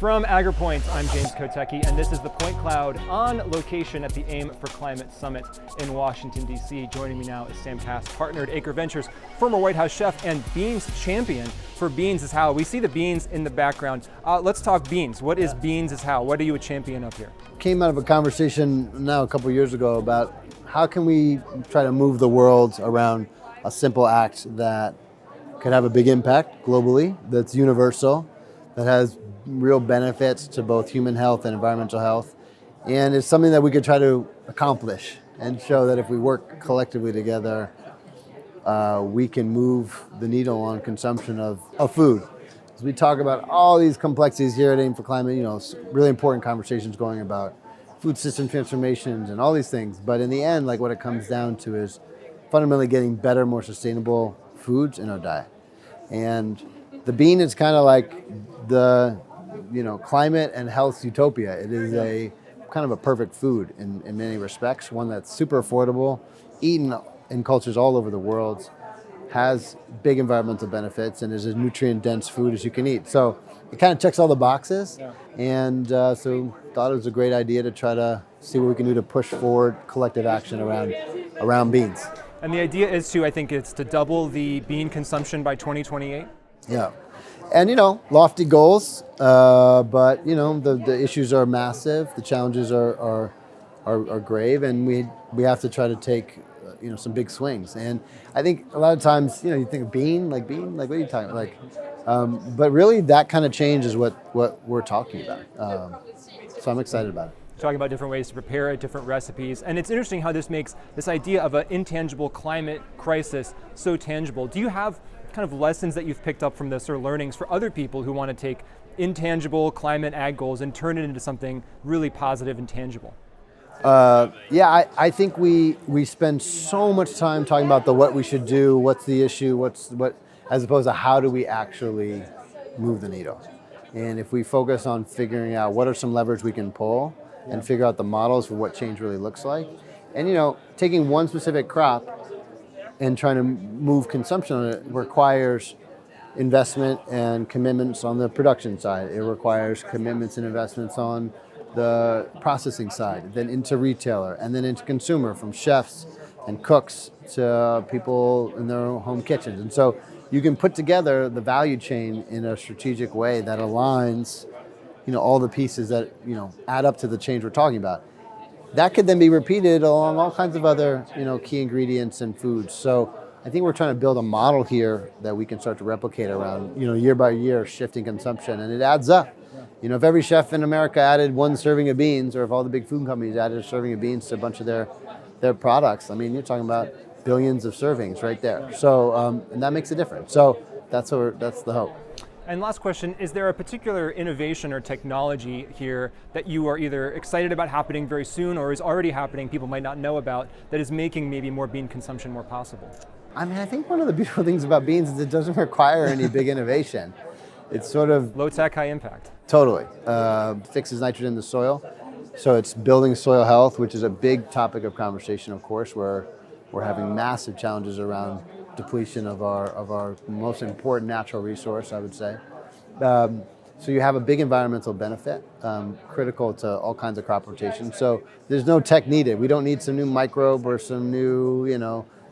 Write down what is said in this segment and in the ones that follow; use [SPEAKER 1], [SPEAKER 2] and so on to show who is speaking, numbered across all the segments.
[SPEAKER 1] From AgriPoint, I'm James Kotecki, and this is the Point Cloud on location at the AIM for Climate Summit in Washington, D.C. Joining me now is Sam Kass, partner at Acre Ventures, former White House chef and beans champion for Beans is How. We see the beans in the background. Let's talk beans. What is Beans is How? What are you a champion of here?
[SPEAKER 2] Came out of a conversation now a couple years ago about how can we try to move the world around a simple act that could have a big impact globally, that's universal, that has real benefits to both human health and environmental health, and it's something that we could try to accomplish and show that if we work collectively together, we can move the needle on consumption of food. As we talk about all these complexities here at AIM for Climate, really important conversations going about food system transformations and all these things, but in the end, like what it comes down to is fundamentally getting better, more sustainable foods in our diet. And the bean is kind of like the climate and health utopia. It is a kind of a perfect food in many respects, one that's super affordable, eaten in cultures all over the world, has big environmental benefits, and is as nutrient-dense food as you can eat. So it kind of checks all the boxes, and so thought it was a great idea to try to see what we can do to push forward collective action around beans.
[SPEAKER 1] And the idea is to double the bean consumption by 2028?
[SPEAKER 2] Yeah. And lofty goals, but the issues are massive, the challenges are grave, and we have to try to take some big swings. And I think a lot of times you think of bean, like what are you talking about? But really that kind of change is what we're talking about. So I'm excited about it.
[SPEAKER 1] Talking about different ways to prepare it, different recipes, and it's interesting how this makes this idea of an intangible climate crisis so tangible. Do you have kind of lessons that you've picked up from this or learnings for other people who want to take intangible climate ag goals and turn it into something really positive and tangible?
[SPEAKER 2] I think we spend so much time talking about what we should do, what's the issue, as opposed to how do we actually move the needle. And if we focus on figuring out what are some levers we can pull and figure out the models for what change really looks like, and taking one specific crop and trying to move consumption on it requires investment and commitments on the production side. It requires commitments and investments on the processing side, then into retailer, and then into consumer, from chefs and cooks to people in their own home kitchens. And so you can put together the value chain in a strategic way that aligns all the pieces that add up to the change we're talking about. That could then be repeated along all kinds of other key ingredients and foods. So I think we're trying to build a model here that we can start to replicate around year by year shifting consumption, and it adds up. If every chef in America added one serving of beans, or if all the big food companies added a serving of beans to a bunch of their products, you're talking about billions of servings right there. So and that makes a difference. So that's the hope.
[SPEAKER 1] And last question, is there a particular innovation or technology here that you are either excited about happening very soon or is already happening, people might not know about, that is making maybe more bean consumption more possible?
[SPEAKER 2] I think one of the beautiful things about beans is it doesn't require any big innovation. It's sort of
[SPEAKER 1] low tech, high impact.
[SPEAKER 2] Totally. Fixes nitrogen in the soil. So it's building soil health, which is a big topic of conversation, of course, where we're having massive challenges around depletion of our most important natural resource, I would say. So you have a big environmental benefit, critical to all kinds of crop rotation. So there's no tech needed. We don't need some new microbe or some new,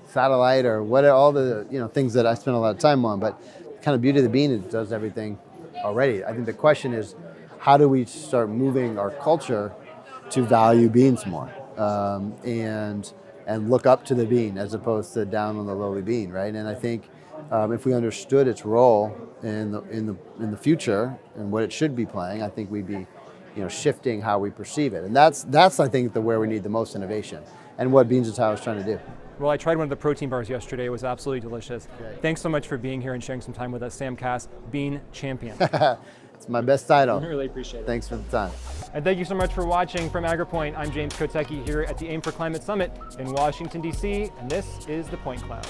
[SPEAKER 2] satellite or all the, things that I spend a lot of time on. But the kind of beauty of the bean, it does everything already. I think the question is, how do we start moving our culture to value beans more and look up to the bean as opposed to down on the lowly bean, right? And I think if we understood its role in the future and what it should be playing, I think we'd be shifting how we perceive it. And that's I think where we need the most innovation, and what Beans is How is trying to do.
[SPEAKER 1] Well, I tried one of the protein bars yesterday. It was absolutely delicious.
[SPEAKER 2] Great.
[SPEAKER 1] Thanks so much for being here and sharing some time with us. Sam Kass, Bean Champion.
[SPEAKER 2] It's my best title.
[SPEAKER 1] I really appreciate it.
[SPEAKER 2] Thanks for the time.
[SPEAKER 1] And thank you so much for watching. From AgriPoint, I'm James Kotecki here at the AIM for Climate Summit in Washington, D.C., and this is the Point Cloud.